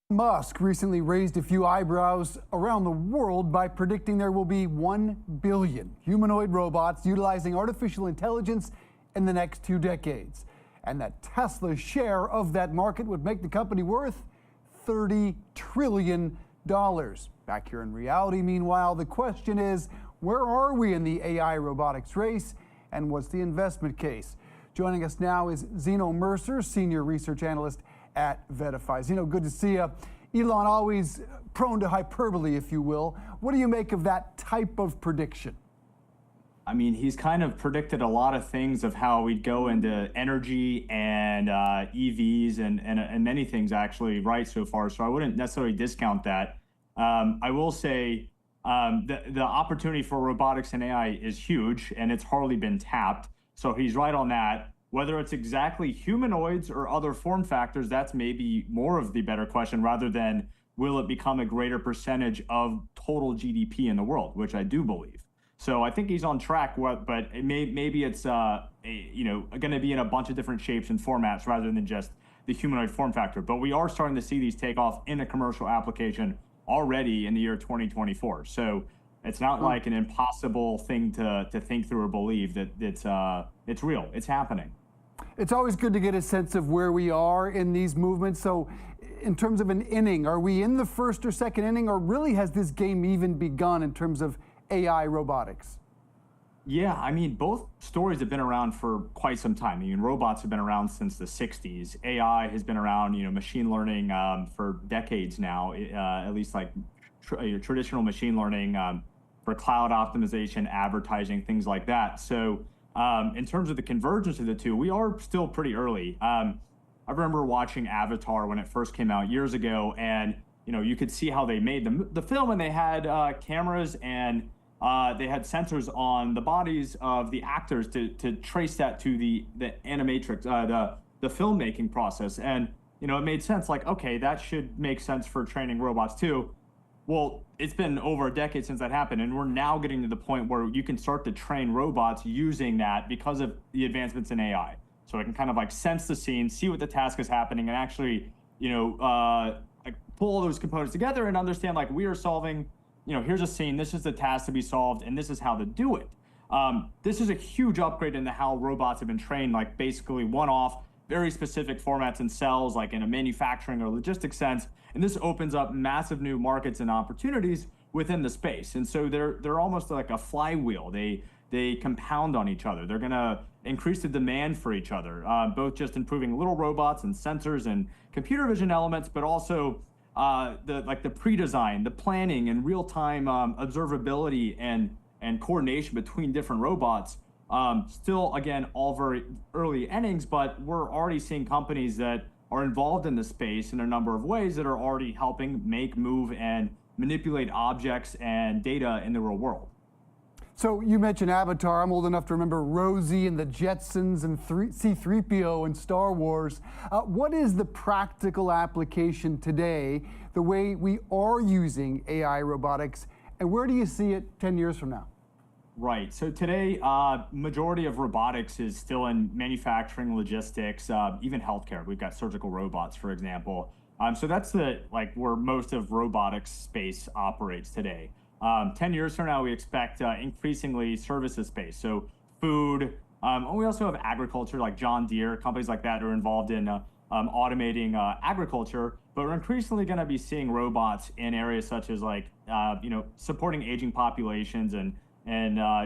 Musk recently raised a few eyebrows around the world by predicting there will be 1 billion humanoid robots utilizing artificial intelligence in the next 2 decades. And that Tesla's share of that market would make the company worth $30 trillion. Back here in reality, meanwhile, the question is, where are we in the AI robotics race, and what's the investment case? Joining us now is Zeno Mercer, Senior Research Analyst at Verify. Zeno, good to see you. Elon always prone to hyperbole, if you will. What do you make of that type of prediction? I mean, he's kind of predicted a lot of things of how we'd go into energy and EVs and many things actually right so far. So I wouldn't necessarily discount that. I will say the opportunity for robotics and AI is huge, and it's hardly been tapped. So he's right on that. Whether it's exactly humanoids or other form factors, that's maybe more of the better question, rather than will it become a greater percentage of total GDP in the world, which I do believe. So I think he's on track, but maybe it's going to be in a bunch of different shapes and formats rather than just the humanoid form factor. But we are starting to see these take off in a commercial application already in the year 2024. So it's not like an impossible thing to think through or believe that it's real. It's happening. It's always good to get a sense of where we are in these movements. So in terms of an inning, are we in the first or second inning, or really has this game even begun in terms of AI robotics? Yeah, I mean, both stories have been around for quite some time. I mean, robots have been around since the 60s. AI has been around, machine learning for decades now, at least like traditional machine learning for cloud optimization, advertising, things like that. So in terms of the convergence of the two, we are still pretty early. I remember watching Avatar when it first came out years ago, and you could see how they made the film, and they had cameras and they had sensors on the bodies of the actors to trace that to the animatrix, the filmmaking process, and it made sense. Like, okay, that should make sense for training robots too. Well, it's been over a decade since that happened, and we're now getting to the point where you can start to train robots using that because of the advancements in AI. So it can kind of like sense the scene, see what the task is happening, and actually, like pull all those components together and understand, like, we are solving, here's a scene, this is the task to be solved, and this is how to do it. This is a huge upgrade into how robots have been trained, like basically one-off, very specific formats and cells, like in a manufacturing or logistics sense. And this opens up massive new markets and opportunities within the space. And so they're almost like a flywheel. They compound on each other. They're gonna increase the demand for each other, both just improving little robots and sensors and computer vision elements, but also the pre-design, the planning, and real-time observability and coordination between different robots. Still, again, all very early innings, but we're already seeing companies that are involved in the space in a number of ways that are already helping make, move, and manipulate objects and data in the real world. So you mentioned Avatar. I'm old enough to remember Rosie and the Jetsons and C-3PO and Star Wars. What is the practical application today, the way we are using AI robotics, and where do you see it 10 years from now? Right. So today, majority of robotics is still in manufacturing, logistics, even healthcare. We've got surgical robots, for example. So that's where most of robotics space operates today. 10 years from now, we expect increasingly services space. So food. And we also have agriculture, like John Deere, companies like that are involved in automating agriculture. But we're increasingly going to be seeing robots in areas such as supporting aging populations and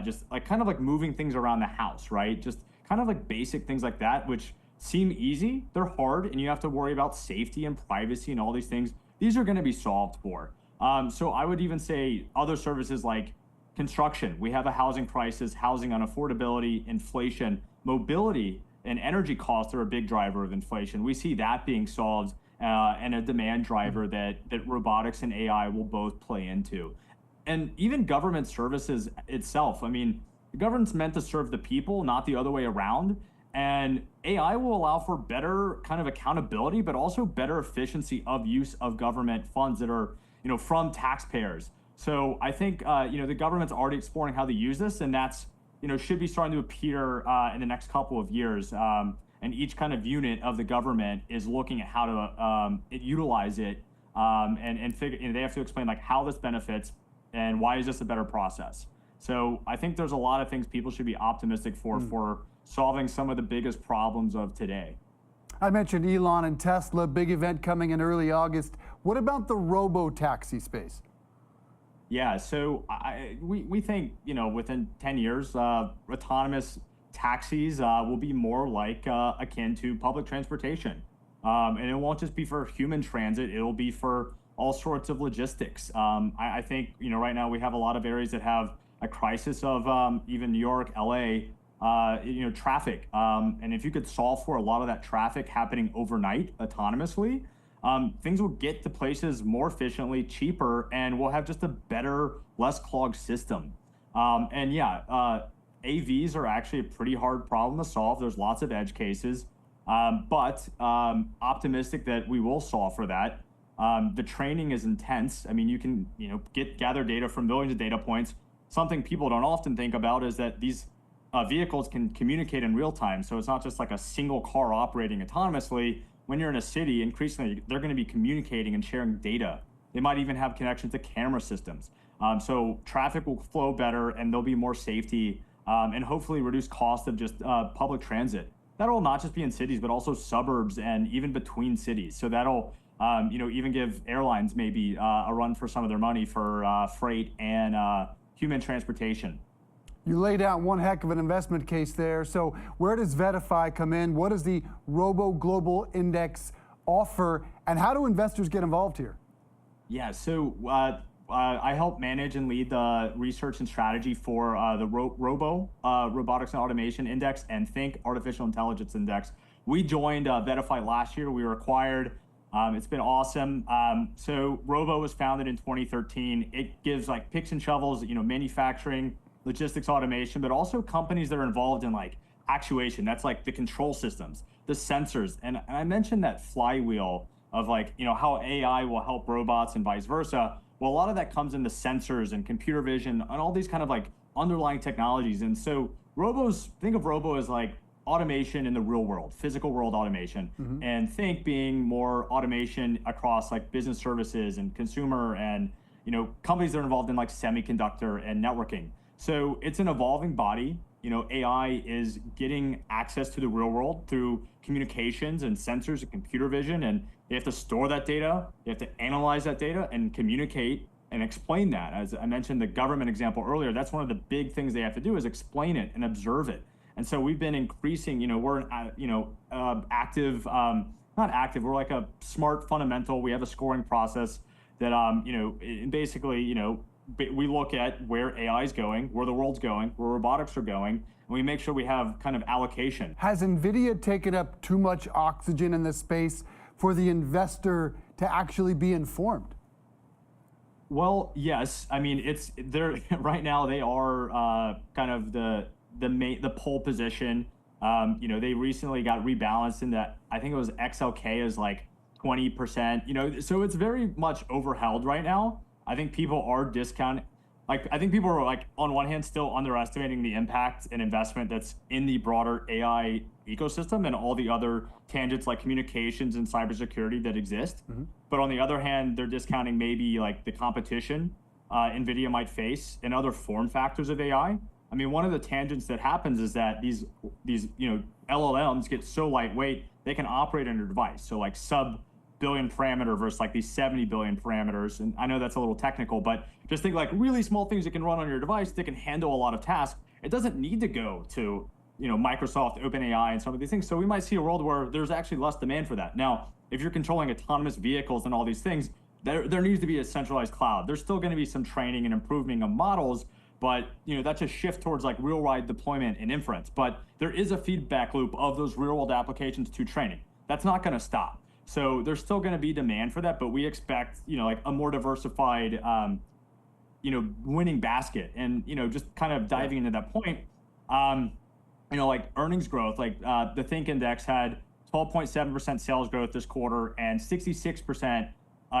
just like kind of like moving things around the house, right? Just kind of like basic things like that, which seem easy. They're hard, and you have to worry about safety and privacy and all these things. These are going to be solved for. So I would even say other services like construction. We have a housing crisis, housing unaffordability, inflation, mobility, and energy costs are a big driver of inflation. We see that being solved and a demand driver that robotics and AI will both play into. And even government services itself. I mean, the government's meant to serve the people, not the other way around. And AI will allow for better kind of accountability, but also better efficiency of use of government funds that are, from taxpayers. So I think, the government's already exploring how to use this, and that's, should be starting to appear in the next couple of years. And each kind of unit of the government is looking at how to utilize it and figure, they have to explain like how this benefits and why is this a better process. So I think there's a lot of things people should be optimistic for solving some of the biggest problems of today. I mentioned Elon and Tesla, big event coming in early August. What about the robo-taxi space? Yeah, so we think, within 10 years, autonomous taxis will be more like akin to public transportation. And it won't just be for human transit, it'll be for all sorts of logistics. I think, right now we have a lot of areas that have a crisis of even New York, LA, traffic. And if you could solve for a lot of that traffic happening overnight autonomously, things will get to places more efficiently, cheaper, and we'll have just a better, less clogged system. AVs are actually a pretty hard problem to solve. There's lots of edge cases, but optimistic that we will solve for that. The training is intense. I mean, you can gather data from millions of data points. Something people don't often think about is that these vehicles can communicate in real time. So it's not just like a single car operating autonomously. When you're in a city, increasingly, they're going to be communicating and sharing data. They might even have connections to camera systems. So traffic will flow better and there'll be more safety and hopefully reduce cost of just public transit. That'll not just be in cities, but also suburbs and even between cities. So that'll even give airlines maybe a run for some of their money for freight and human transportation. You laid out one heck of an investment case there. So where does Verify come in? What does the Robo Global Index offer? And how do investors get involved here? Yeah, so I help manage and lead the research and strategy for the Robo, Robotics and Automation Index, and THNQ, Artificial Intelligence Index. We joined Verify last year. We were acquired. It's been awesome. So Robo was founded in 2013. It gives like picks and shovels, manufacturing, logistics automation, but also companies that are involved in like actuation. That's like the control systems, the sensors. And I mentioned that flywheel of like, how AI will help robots and vice versa. Well, a lot of that comes in the sensors and computer vision and all these kind of like underlying technologies. And so think of Robo as like automation in the real world, physical world automation, and THNQ being more automation across like business services and consumer and, companies that are involved in like semiconductor and networking. So it's an evolving body. AI is getting access to the real world through communications and sensors and computer vision. And they have to store that data. They have to analyze that data and communicate and explain that. As I mentioned, the government example earlier, that's one of the big things they have to do is explain it and observe it. And so we've been increasing, we're an active, not active, we're like a smart fundamental. We have a scoring process that, basically, we look at where AI is going, where the world's going, where robotics are going, and we make sure we have kind of allocation. Has NVIDIA taken up too much oxygen in this space for the investor to actually be informed? Well, yes. I mean, they're right now. They are kind of the pole position. They recently got rebalanced in that. I think it was XLK is like 20%. So it's very much overheld right now. I think people are discounting. I think people are like on one hand still underestimating the impact and investment that's in the broader AI ecosystem and all the other tangents like communications and cybersecurity that exist. But on the other hand, they're discounting maybe like the competition NVIDIA might face and other form factors of AI. I mean, one of the tangents that happens is that these LLMs get so lightweight they can operate on your device. So like sub-billion parameter versus like these 70 billion parameters. And I know that's a little technical, but just think like really small things that can run on your device that can handle a lot of tasks. It doesn't need to go to Microsoft, OpenAI, and some of these things. So we might see a world where there's actually less demand for that. Now, if you're controlling autonomous vehicles and all these things, there needs to be a centralized cloud. There's still going to be some training and improving of models, but that's a shift towards like real-world deployment and inference. But there is a feedback loop of those real-world applications to training. That's not going to stop. So there's still going to be demand for that, but we expect like a more diversified, winning basket. And just kind of diving into that point, like earnings growth, like the THNQ index had 12.7% sales growth this quarter and 66%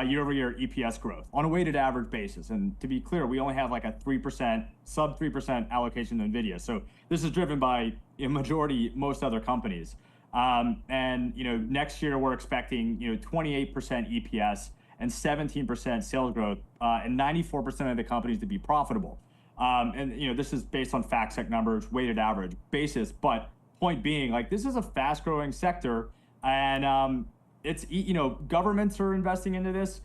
year-over-year EPS growth on a weighted average basis. And to be clear, we only have like a 3%, sub 3% allocation to NVIDIA. So this is driven by a majority, most other companies. And next year we're expecting 28% EPS and 17% sales growth, and 94% of the companies to be profitable. And this is based on FactSet numbers, weighted average basis. But point being, like, this is a fast-growing sector, and it's governments are investing into this.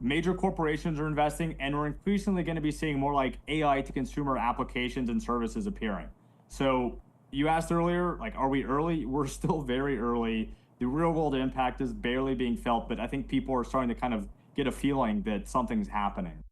Major corporations are investing, and we're increasingly going to be seeing more like AI to consumer applications and services appearing. So you asked earlier, like, are we early? We're still very early. The real world impact is barely being felt, but I think people are starting to kind of get a feeling that something's happening.